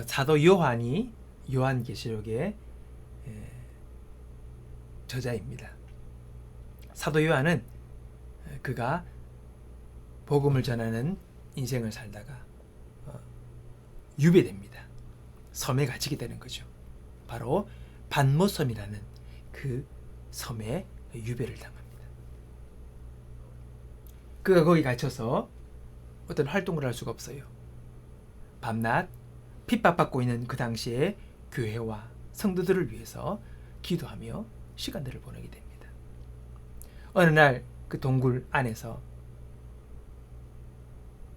사도 요한이 요한계시록의 저자입니다. 사도 요한은 그가 복음을 전하는 인생을 살다가 유배됩니다. 섬에 갇히게 되는 거죠. 바로 반모섬이라는 그 섬에 유배를 당합니다. 그가 거기 갇혀서 어떤 활동을 할 수가 없어요. 밤낮 핍박받고 있는 그 당시에 교회와 성도들을 위해서 기도하며 시간들을 보내게 됩니다. 어느 날 그 동굴 안에서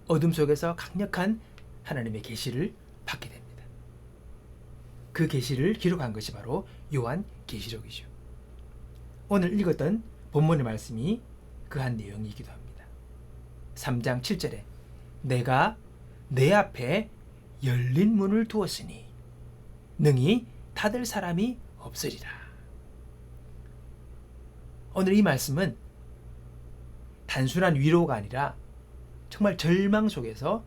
어둠 속에서 강력한 하나님의 계시를 받게 됩니다. 그 계시를 기록한 것이 바로 요한계시록이죠. 오늘 읽었던 본문의 말씀이 그한 내용이기도 합니다. 3장 7절에 내가 내 앞에 열린 문을 두었으니 능히 닫을 사람이 없으리라. 오늘 이 말씀은 단순한 위로가 아니라 정말 절망 속에서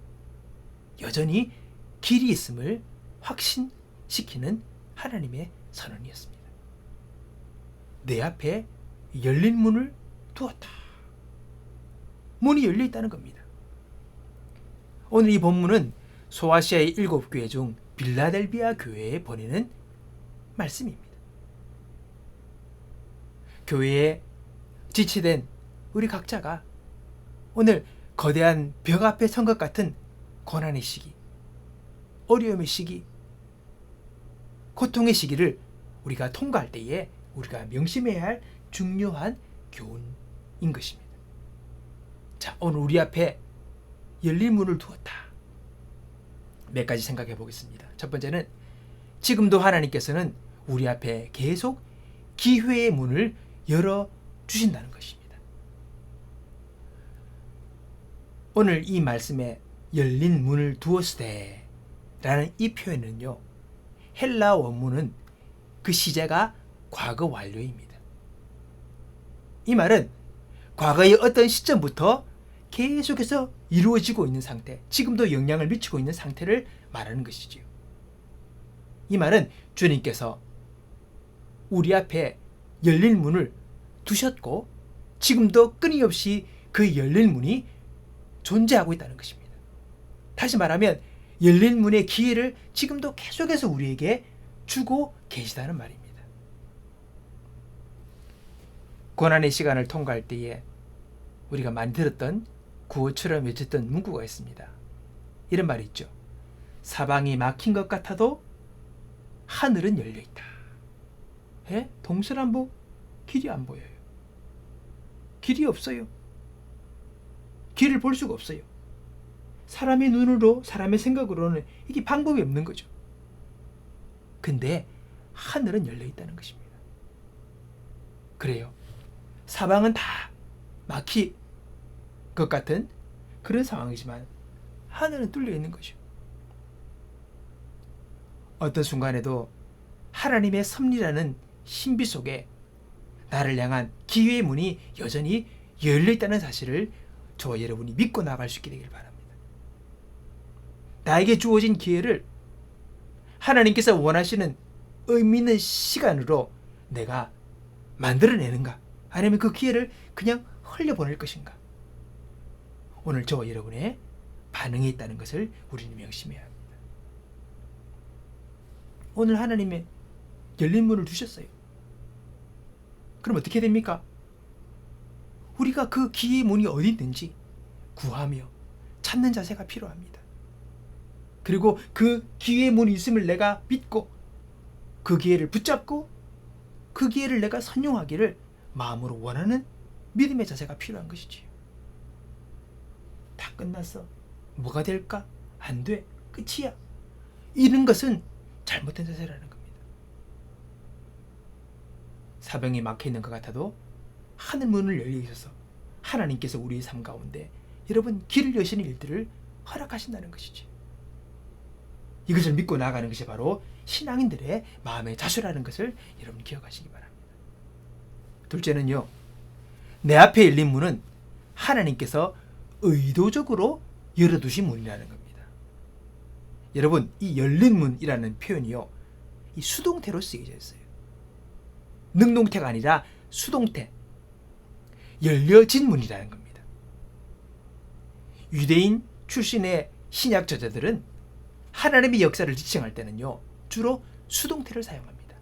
여전히 길이 있음을 확신시키는 하나님의 선언이었습니다. 내 앞에 열린 문을 두었다. 문이 열려 있다는 겁니다. 오늘 이 본문은 소아시아의 7교회 중 빌라델비아 교회에 보내는 말씀입니다. 교회에 지체된 우리 각자가 오늘 거대한 벽 앞에 선 것 같은 고난의 시기, 어려움의 시기, 고통의 시기를 우리가 통과할 때에 우리가 명심해야 할 중요한 교훈인 것입니다. 자, 오늘 우리 앞에 열린 문을 두었다. 몇 가지 생각해 보겠습니다. 첫 번째는 지금도 하나님께서는 우리 앞에 계속 기회의 문을 열어 주신다는 것입니다. 오늘 이 말씀에 열린 문을 두었으되 라는 이 표현은요, 헬라 원문은 그 시제가 과거 완료입니다. 이 말은 과거의 어떤 시점부터 계속해서 이루어지고 있는 상태, 지금도 영향을 미치고 있는 상태를 말하는 것이지요. 이 말은 주님께서 우리 앞에 열린 문을 두셨고 지금도 끊임없이 그 열린 문이 존재하고 있다는 것입니다. 다시 말하면 열린 문의 기회를 지금도 계속해서 우리에게 주고 계시다는 말입니다. 고난의 시간을 통과할 때에 우리가 많이 들었던 구호처럼 외쳤던 문구가 있습니다. 이런 말이 있죠. 사방이 막힌 것 같아도 하늘은 열려있다. 동서남북 길이 안 보여요. 길이 없어요. 길을 볼 수가 없어요. 사람의 눈으로, 사람의 생각으로는 이게 방법이 없는 거죠. 근데 하늘은 열려있다는 것입니다. 그래요. 사방은 다 막힐 것 같은 그런 상황이지만 하늘은 뚫려 있는 거죠. 어떤 순간에도 하나님의 섭리라는 신비 속에 나를 향한 기회의 문이 여전히 열려있다는 사실을 저와 여러분이 믿고 나갈 수 있게 되길 바랍니다. 나에게 주어진 기회를 하나님께서 원하시는 의미 있는 시간으로 내가 만들어내는가, 아니면 그 기회를 그냥 흘려보낼 것인가. 오늘 저와 여러분의 반응이 있다는 것을 우리는 명심해야 합니다. 오늘 하나님의 열린 문을 주셨어요. 그럼 어떻게 됩니까? 우리가 그 기회의 문이 어디 있는지 구하며 찾는 자세가 필요합니다. 그리고 그 기회의 문이 있음을 내가 믿고 그 기회를 붙잡고 그 기회를 내가 선용하기를 마음으로 원하는 믿음의 자세가 필요한 것이지요. 다 끝났어. 뭐가 될까? 안 돼. 끝이야. 이런 것은 잘못된 자세라는 겁니다. 사방이 막혀있는 것 같아도 하늘 문을 열려 있어서 하나님께서 우리의 삶 가운데 여러분 길을 여시는 일들을 허락하신다는 것이지. 이것을 믿고 나아가는 것이 바로 신앙인들의 마음의 자세라는 것을 여러분 기억하시기 바랍니다. 둘째는요, 내 앞에 열린 문은 하나님께서 의도적으로 열어두신 문이라는 겁니다. 여러분, 이 열린 문이라는 표현이요, 이 수동태로 쓰여져 있어요. 능동태가 아니라 수동태. 열려진 문이라는 겁니다. 유대인 출신의 신약 저자들은 하나님의 역사를 지칭할 때는요, 주로 수동태를 사용합니다.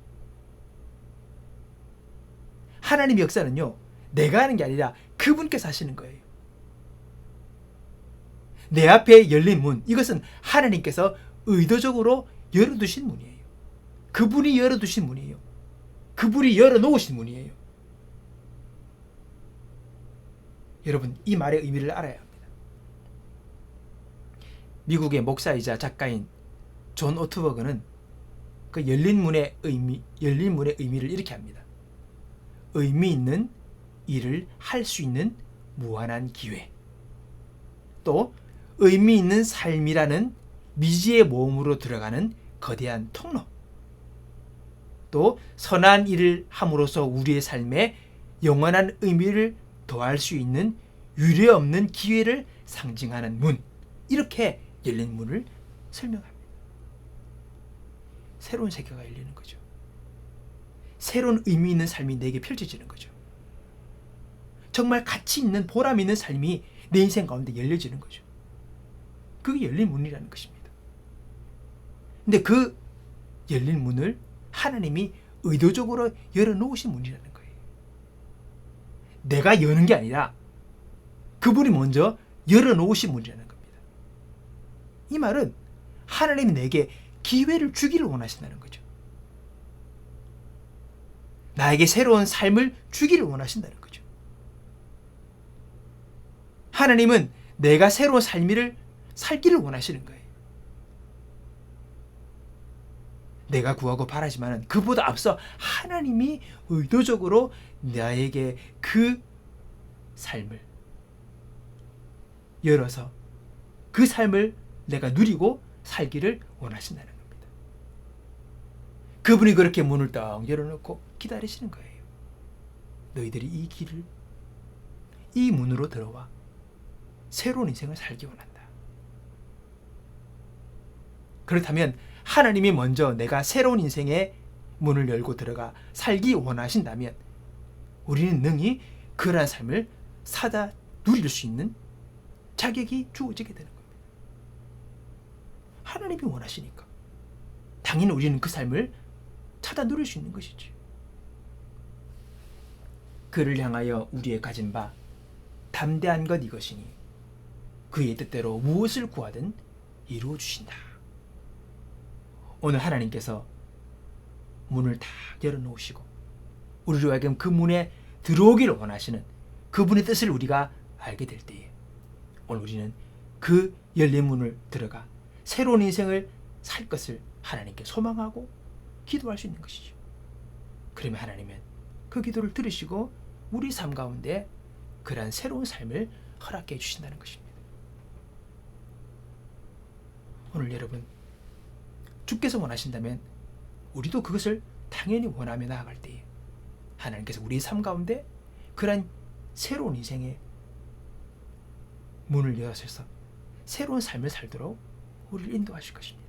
하나님의 역사는요, 내가 하는 게 아니라 그분께서 하시는 거예요. 내 앞에 열린 문, 이것은 하나님께서 의도적으로 열어두신 문이에요. 그분이 열어두신 문이에요. 그분이 열어놓으신 문이에요. 여러분, 이 말의 의미를 알아야 합니다. 미국의 목사이자 작가인 존 오트버그는 그 열린 문의 의미를 이렇게 합니다. 의미 있는 일을 할 수 있는 무한한 기회. 또 의미 있는 삶이라는 미지의 모험으로 들어가는 거대한 통로. 또 선한 일을 함으로써 우리의 삶에 영원한 의미를 더할 수 있는 유례없는 기회를 상징하는 문. 이렇게 열린 문을 설명합니다. 새로운 세계가 열리는 거죠. 새로운 의미 있는 삶이 내게 펼쳐지는 거죠. 정말 가치 있는 보람 있는 삶이 내 인생 가운데 열려지는 거죠. 그게 열린 문이라는 것입니다. 근데 그 열린 문을 하나님이 의도적으로 열어놓으신 문이라는 거예요. 내가 여는 게 아니라 그분이 먼저 열어놓으신 문이라는 겁니다. 이 말은 하나님이 내게 기회를 주기를 원하신다는 거죠. 나에게 새로운 삶을 주기를 원하신다는 거죠. 하나님은 내가 새로운 삶을 살기를 원하시는 거예요. 내가 구하고 바라지만 그보다 앞서 하나님이 의도적으로 나에게 그 삶을 열어서 그 삶을 내가 누리고 살기를 원하신다는 겁니다. 그분이 그렇게 문을 딱 열어놓고 기다리시는 거예요. 너희들이 이 길을, 이 문으로 들어와 새로운 인생을 살기 원한다. 그렇다면 하나님이 먼저 내가 새로운 인생의 문을 열고 들어가 살기 원하신다면 우리는 능히 그러한 삶을 사다 누릴 수 있는 자격이 주어지게 되는 겁니다. 하나님이 원하시니까 당연히 우리는 그 삶을 찾아 누릴 수 있는 것이지. 그를 향하여 우리의 가진 바 담대한 것 이것이니 그의 뜻대로 무엇을 구하든 이루어 주신다. 오늘 하나님께서 문을 다 열어놓으시고 우리로 하여금 그 문에 들어오기를 원하시는 그분의 뜻을 우리가 알게 될 때에 오늘 우리는 그 열린 문을 들어가 새로운 인생을 살 것을 하나님께 소망하고 기도할 수 있는 것이죠. 그러면 하나님은 그 기도를 들으시고 우리 삶 가운데 그러한 새로운 삶을 허락해 주신다는 것입니다. 오늘 여러분, 주께서 원하신다면 우리도 그것을 당연히 원하며 나아갈 때에 하나님께서 우리의 삶 가운데 그러한 새로운 인생의 문을 열어서 새로운 삶을 살도록 우리를 인도하실 것입니다.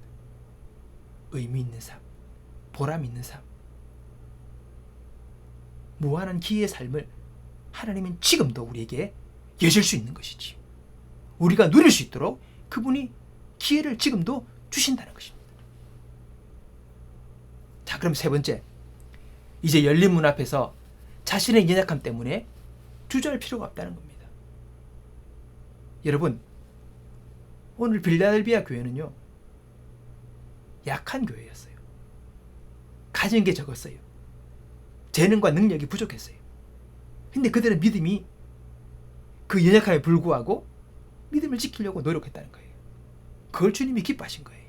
의미 있는 삶, 보람 있는 삶, 무한한 기회의 삶을 하나님은 지금도 우리에게 여실 수 있는 것이지. 우리가 누릴 수 있도록 그분이 기회를 지금도 주신다는 것입니다. 자, 그럼 세 번째, 이제 열린 문 앞에서 자신의 연약함 때문에 주저할 필요가 없다는 겁니다. 여러분, 오늘 빌라델비아 교회는요, 약한 교회였어요. 가진 게 적었어요. 재능과 능력이 부족했어요. 근데 그들의 믿음이 그 연약함에 불구하고 믿음을 지키려고 노력했다는 거예요. 그걸 주님이 기뻐하신 거예요.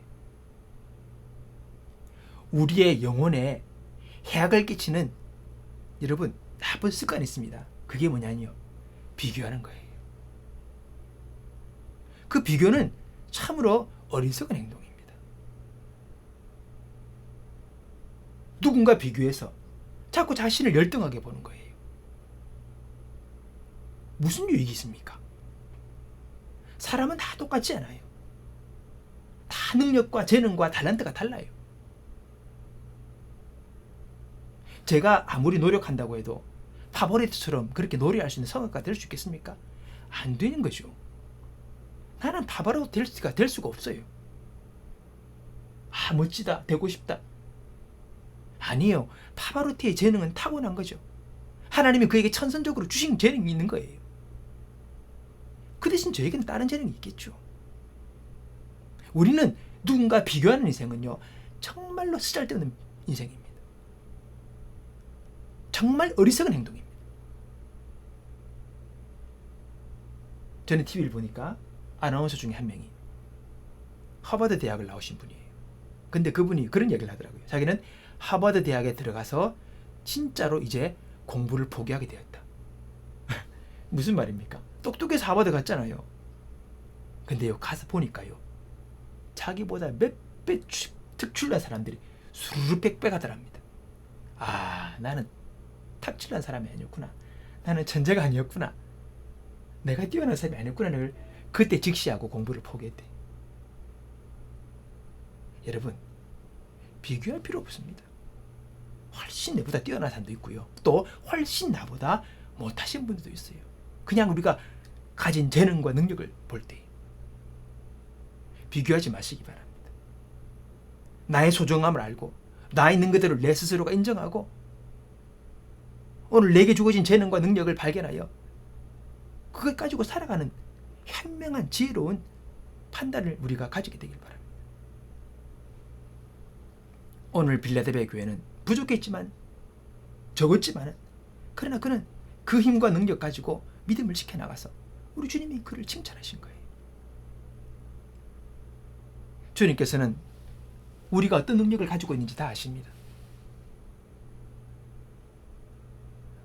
우리의 영혼에 해악을 끼치는 여러분 나쁜 습관이 있습니다. 그게 뭐냐면요, 비교하는 거예요. 그 비교는 참으로 어리석은 행동입니다. 누군가 비교해서 자꾸 자신을 열등하게 보는 거예요. 무슨 유익이 있습니까? 사람은 다 똑같지 않아요. 다 능력과 재능과 탤런트가 달라요. 제가 아무리 노력한다고 해도 파보레트처럼 그렇게 노래할 수 있는 성악가 될 수 있겠습니까? 안 되는 거죠. 나는 파바로티 될 수가 없어요. 아, 멋지다, 되고 싶다. 아니요. 파바로티의 재능은 타고난 거죠. 하나님이 그에게 천선적으로 주신 재능이 있는 거예요. 그 대신 저에게는 다른 재능이 있겠죠. 우리는 누군가 비교하는 인생은요, 정말로 쓰잘데없는 인생입니다. 정말 어리석은 행동입니다. 저는 TV를 보니까 아나운서 중에 한 명이 하버드 대학을 나오신 분이에요. 근데 그분이 그런 얘기를 하더라고요. 자기는 하버드 대학에 들어가서 진짜로 이제 공부를 포기하게 되었다. 무슨 말입니까? 똑똑해서 하버드 갔잖아요. 근데요, 가서 보니까요, 자기보다 몇 배 특출난 사람들이 수르르 빽빽 하더랍니다. 아, 나는 탑출난 사람이 아니었구나. 나는 천재가 아니었구나. 내가 뛰어난 사람이 아니었구나를 그때 직시하고 공부를 포기했대. 여러분, 비교할 필요 없습니다. 훨씬 내보다 뛰어난 사람도 있고요. 또 훨씬 나보다 못하신 분들도 있어요. 그냥 우리가 가진 재능과 능력을 볼 때 비교하지 마시기 바랍니다. 나의 소중함을 알고 나 있는 그대로 내 스스로가 인정하고 오늘 내게 주어진 재능과 능력을 발견하여 그걸 가지고 살아가는 현명한 지혜로운 판단을 우리가 가지게 되길 바랍니다. 오늘 빌라델비아 교회는 부족했지만 적었지만 그러나 그는 그 힘과 능력 가지고 믿음을 지켜나가서 우리 주님이 그를 칭찬하신 거예요. 주님께서는 우리가 어떤 능력을 가지고 있는지 다 아십니다.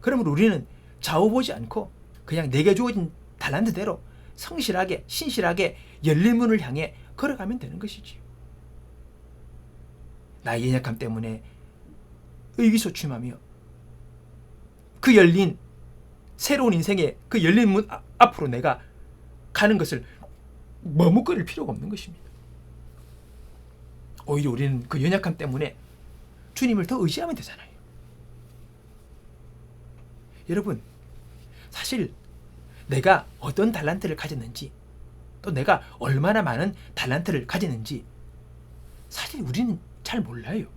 그러므로 우리는 좌우보지 않고 그냥 내게 주어진 달란트대로 성실하게 신실하게 열린 문을 향해 걸어가면 되는 것이지요. 나의 연약함 때문에 의기소침하며 그 열린 새로운 인생의 그 열린 문 앞으로 내가 가는 것을 머뭇거릴 필요가 없는 것입니다. 오히려 우리는 그 연약함 때문에 주님을 더 의지하면 되잖아요. 여러분, 사실 내가 어떤 달란트를 가졌는지 또 내가 얼마나 많은 달란트를 가졌는지 사실 우리는 잘 몰라요.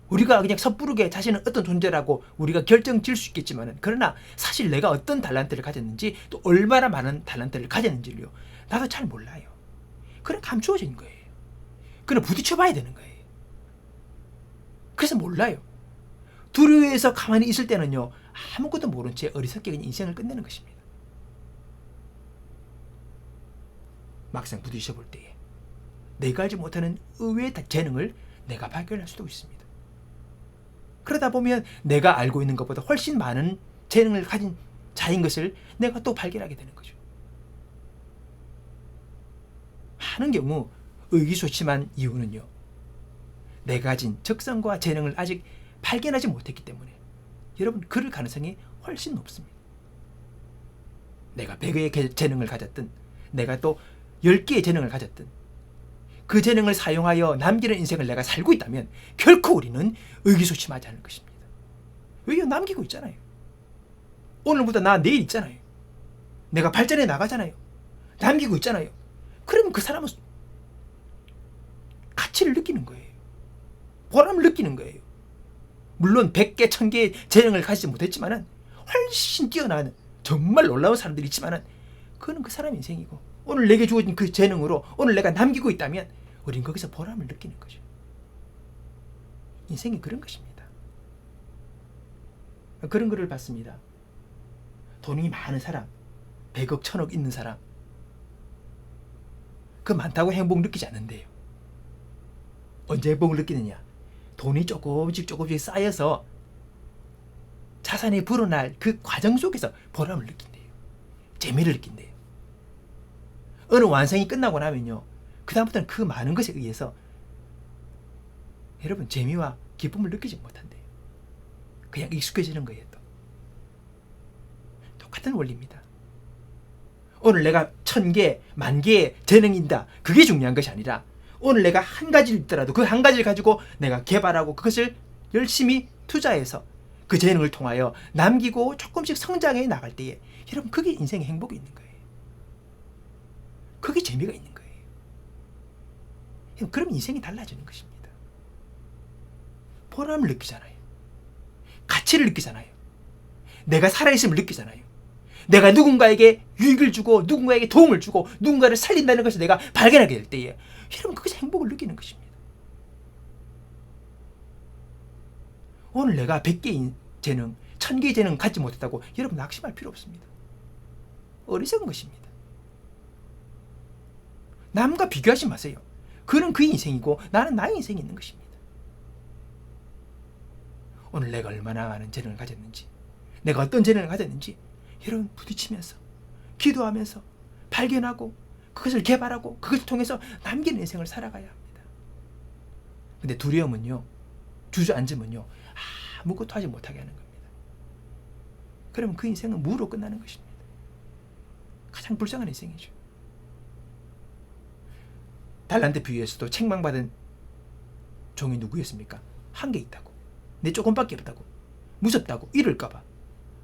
우리가 그냥 섣부르게 자신은 어떤 존재라고 우리가 결정 지을 수 있겠지만 그러나 사실 내가 어떤 달란트를 가졌는지 또 얼마나 많은 달란트를 가졌는지를요, 나도 잘 몰라요. 그냥 감추어진 거예요. 그냥 부딪혀 봐야 되는 거예요. 그래서 몰라요. 두려워해서 가만히 있을 때는요, 아무것도 모른 채 어리석게 그냥 인생을 끝내는 것입니다. 막상 부딪혀 볼 때에 내가 알지 못하는 의외의 재능을 내가 발견할 수도 있습니다. 그러다 보면 내가 알고 있는 것보다 훨씬 많은 재능을 가진 자인 것을 내가 또 발견하게 되는 거죠. 많은 경우 의기소침한 이유는요, 내가 가진 적성과 재능을 아직 발견하지 못했기 때문에 여러분, 그럴 가능성이 훨씬 높습니다. 내가 100개의 재능을 가졌든 내가 또 10개의 재능을 가졌든 그 재능을 사용하여 남기는 인생을 내가 살고 있다면 결코 우리는 의기소침하지 않을 것입니다. 왜요? 남기고 있잖아요. 오늘보다 나 내일 있잖아요. 내가 발전해 나가잖아요. 남기고 있잖아요. 그러면 그 사람은 가치를 느끼는 거예요. 보람을 느끼는 거예요. 물론 100개, 1000개의 재능을 가지지 못했지만 훨씬 뛰어난 정말 놀라운 사람들이 있지만 그거는 그 사람 인생이고 오늘 내게 주어진 그 재능으로 오늘 내가 남기고 있다면 우린 거기서 보람을 느끼는 거죠. 인생이 그런 것입니다. 그런 글을 봤습니다. 돈이 많은 사람, 100억, 1000억 있는 사람, 그 많다고 행복 느끼지 않는데요. 언제 행복을 느끼느냐? 돈이 조금씩 쌓여서 자산이 불어날 그 과정 속에서 보람을 느낀대요. 재미를 느낀대요. 어느 완성이 끝나고 나면요, 그 다음부터는 그 많은 것에 의해서 여러분 재미와 기쁨을 느끼지 못한대요. 그냥 익숙해지는 거예요. 또 똑같은 원리입니다. 오늘 내가 1000개, 10,000개의 재능인다. 그게 중요한 것이 아니라 오늘 내가 한 가지를 있더라도 그 한 가지를 가지고 내가 개발하고 그것을 열심히 투자해서 그 재능을 통하여 남기고 조금씩 성장해 나갈 때에 여러분 그게 인생의 행복이 있는 거예요. 그게 재미가 있는 거예요. 그럼 인생이 달라지는 것입니다. 보람을 느끼잖아요. 가치를 느끼잖아요. 내가 살아있음을 느끼잖아요. 내가 누군가에게 유익을 주고 누군가에게 도움을 주고 누군가를 살린다는 것을 내가 발견하게 될 때에 여러분 그것이 행복을 느끼는 것입니다. 오늘 내가 100개의 재능, 1000개의 재능 갖지 못했다고 여러분 낙심할 필요 없습니다. 어리석은 것입니다. 남과 비교하지 마세요. 그는 그의 인생이고 나는 나의 인생이 있는 것입니다. 오늘 내가 얼마나 많은 재능을 가졌는지, 내가 어떤 재능을 가졌는지 여러분 부딪히면서 기도하면서 발견하고 그것을 개발하고 그것을 통해서 남기는 인생을 살아가야 합니다. 근데 두려움은요, 주저앉으면요 아무것도 하지 못하게 하는 겁니다. 그러면 그 인생은 무로 끝나는 것입니다. 가장 불쌍한 인생이죠. 달란트 비유에서도 책망받은 종이 누구였습니까? 한 개 있다고, 내 조금밖에 없다고, 무섭다고, 잃을까봐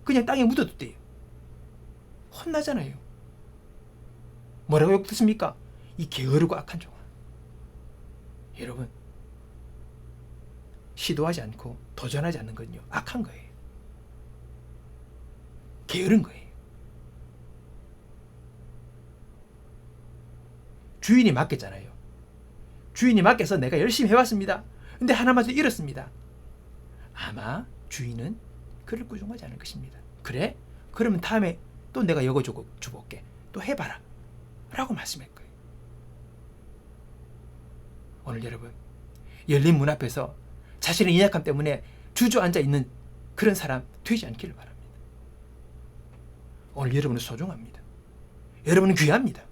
그냥 땅에 묻어뒀대요. 혼나잖아요. 뭐라고 욕했습니까? 이 게으르고 악한 종아. 여러분, 시도하지 않고 도전하지 않는 건요 악한 거예요. 게으른 거예요. 주인이 맡겼잖아요. 주인이 맡겨서 내가 열심히 해왔습니다. 근데 하나마저 잃었습니다. 아마 주인은 그를 꾸중하지 않을 것입니다. 그래? 그러면 다음에 또 내가 이거 줘볼게. 또 해봐라. 라고 말씀할 거예요. 오늘 여러분, 열린 문 앞에서 자신의 연약함 때문에 주저앉아 있는 그런 사람 되지 않기를 바랍니다. 오늘 여러분은 소중합니다. 여러분은 귀합니다.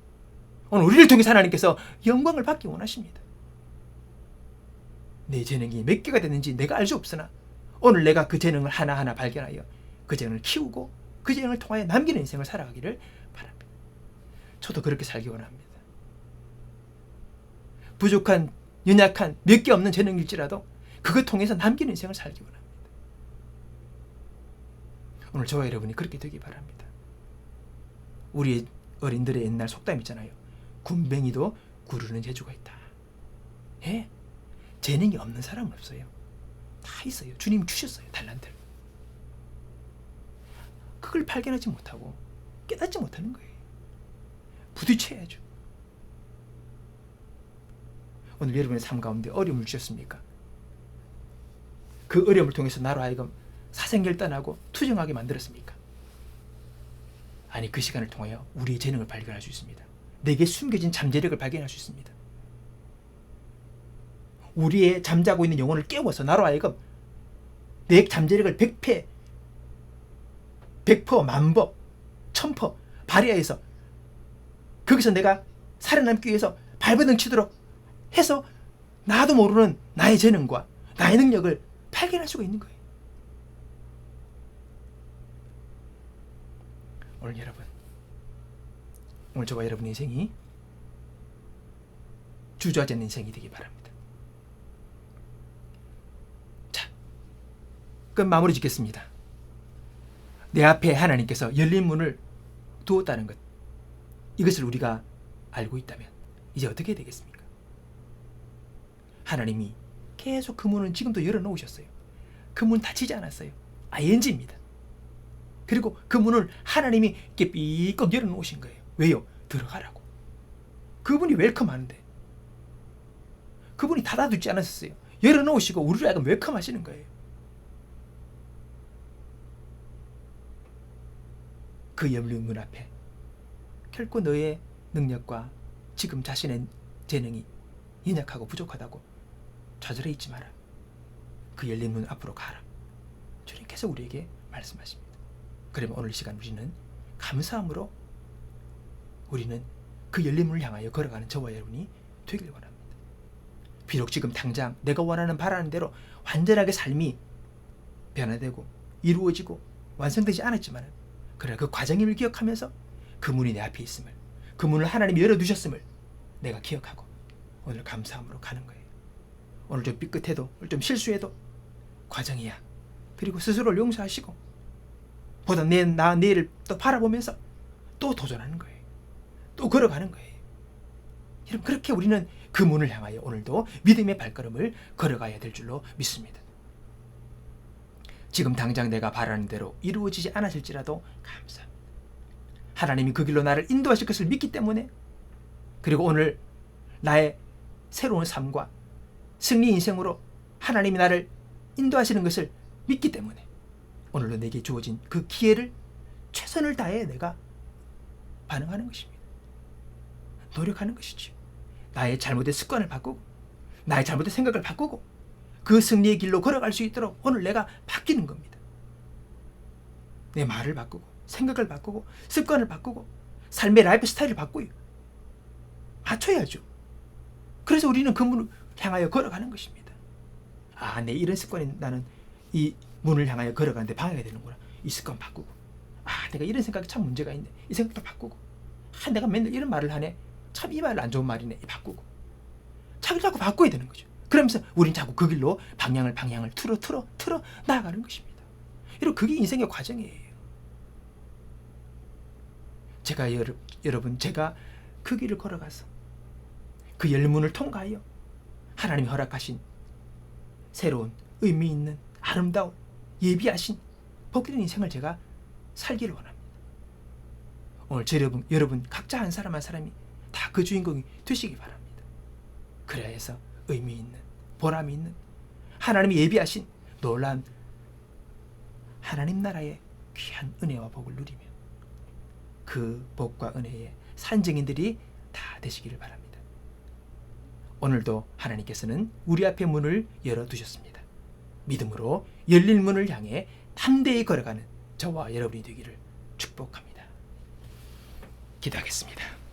오늘 우리를 통해서 하나님께서 영광을 받기 원하십니다. 내 재능이 몇 개가 됐는지 내가 알 수 없으나 오늘 내가 그 재능을 하나하나 발견하여 그 재능을 키우고 그 재능을 통하여 남기는 인생을 살아가기를 바랍니다. 저도 그렇게 살기 원합니다. 부족한, 연약한, 몇 개 없는 재능일지라도 그것 통해서 남기는 인생을 살기 원합니다. 오늘 저와 여러분이 그렇게 되기 바랍니다. 우리 어린들의 옛날 속담 있잖아요. 군뱅이도 구르는 재주가 있다. 예? 재능이 없는 사람은 없어요. 다 있어요. 주님이 주셨어요. 달란트를. 그걸 발견하지 못하고 깨닫지 못하는 거예요. 부딪혀야죠. 오늘 여러분의 삶 가운데 어려움을 주셨습니까? 그 어려움을 통해서 나로 하여금 사생결단하고 투정하게 만들었습니까? 아니, 그 시간을 통하여 우리의 재능을 발견할 수 있습니다. 내게 숨겨진 잠재력을 발견할 수 있습니다. 우리의 잠자고 있는 영혼을 깨워서 나로 하여금 내 잠재력을 100%, 1000% 1000% 발휘해서 거기서 내가 살아남기 위해서 발버둥 치도록 해서 나도 모르는 나의 재능과 나의 능력을 발견할 수가 있는 거예요. 오늘 여러분, 오늘 저와 여러분의 인생이 주저하지 않는 인생이 되기 바랍니다. 자, 그럼 마무리 짓겠습니다. 내 앞에 하나님께서 열린 문을 두었다는 것, 이것을 우리가 알고 있다면 이제 어떻게 해야 되겠습니까? 하나님이 계속 그 문은 지금도 열어놓으셨어요. 그 문 닫히지 않았어요. ING입니다. 그리고 그 문을 하나님이 이렇게 삐걱 열어놓으신 거예요. 왜요? 들어가라고. 그분이 웰컴하는데 그분이 닫아두지 않았어요. 열어놓으시고 우리를 약간 웰컴하시는 거예요. 그 열린 문 앞에 결코 너의 능력과 지금 자신의 재능이 연약하고 부족하다고 좌절해 있지 마라. 그 열린 문 앞으로 가라. 주님께서 우리에게 말씀하십니다. 그러면 오늘 이 시간 우리는 감사함으로 우리는 그 열린 문을 향하여 걸어가는 저와 여러분이 되길 원합니다. 비록 지금 당장 내가 원하는 바라는 대로 완전하게 삶이 변화되고 이루어지고 완성되지 않았지만 그래 그 과정임을 기억하면서 그 문이 내 앞에 있음을, 그 문을 하나님이 열어두셨음을 내가 기억하고 오늘 감사함으로 가는 거예요. 오늘 좀 삐끗해도, 오늘 좀 실수해도 과정이야. 그리고 스스로를 용서하시고 보다 내일을 또 바라보면서 또 도전하는 거예요. 또 걸어가는 거예요. 여러분, 그렇게 우리는 그 문을 향하여 오늘도 믿음의 발걸음을 걸어가야 될 줄로 믿습니다. 지금 당장 내가 바라는 대로 이루어지지 않았을지라도 감사합니다. 하나님이 그 길로 나를 인도하실 것을 믿기 때문에, 그리고 오늘 나의 새로운 삶과 승리 인생으로 하나님이 나를 인도하시는 것을 믿기 때문에 오늘도 내게 주어진 그 기회를 최선을 다해 내가 반응하는 것입니다. 노력하는 것이죠. 나의 잘못된 습관을 바꾸고 나의 잘못된 생각을 바꾸고 그 승리의 길로 걸어갈 수 있도록 오늘 내가 바뀌는 겁니다. 내 말을 바꾸고 생각을 바꾸고 습관을 바꾸고 삶의 라이프 스타일을 바꾸요. 맞춰야죠. 그래서 우리는 그 문을 향하여 걸어가는 것입니다. 아, 내 이런 습관이 나는 이 문을 향하여 걸어가는데 방해가 되는구나. 이 습관 바꾸고, 아, 내가 이런 생각이 참 문제가 있네. 이 생각도 바꾸고, 아, 내가 맨날 이런 말을 하네. 참 이 말 안 좋은 말이네. 바꾸고, 자꾸 바꿔야 되는 거죠. 그러면서 우린 자꾸 그 길로 방향을 틀어 나아가는 것입니다. 여러분, 그게 인생의 과정이에요. 제가 그 길을 걸어가서 그 열문을 통과하여 하나님이 허락하신 새로운 의미 있는 아름다운 예비하신 복된 인생을 제가 살기를 원합니다. 오늘 여러분 각자 한 사람 한 사람이 다 그 주인공이 되시기 바랍니다. 그래야 해서 의미 있는, 보람이 있는 하나님이 예비하신 놀라운 하나님 나라의 귀한 은혜와 복을 누리며 그 복과 은혜의 산증인들이 다 되시기를 바랍니다. 오늘도 하나님께서는 우리 앞에 문을 열어두셨습니다. 믿음으로 열릴 문을 향해 담대히 걸어가는 저와 여러분이 되기를 축복합니다. 기도하겠습니다.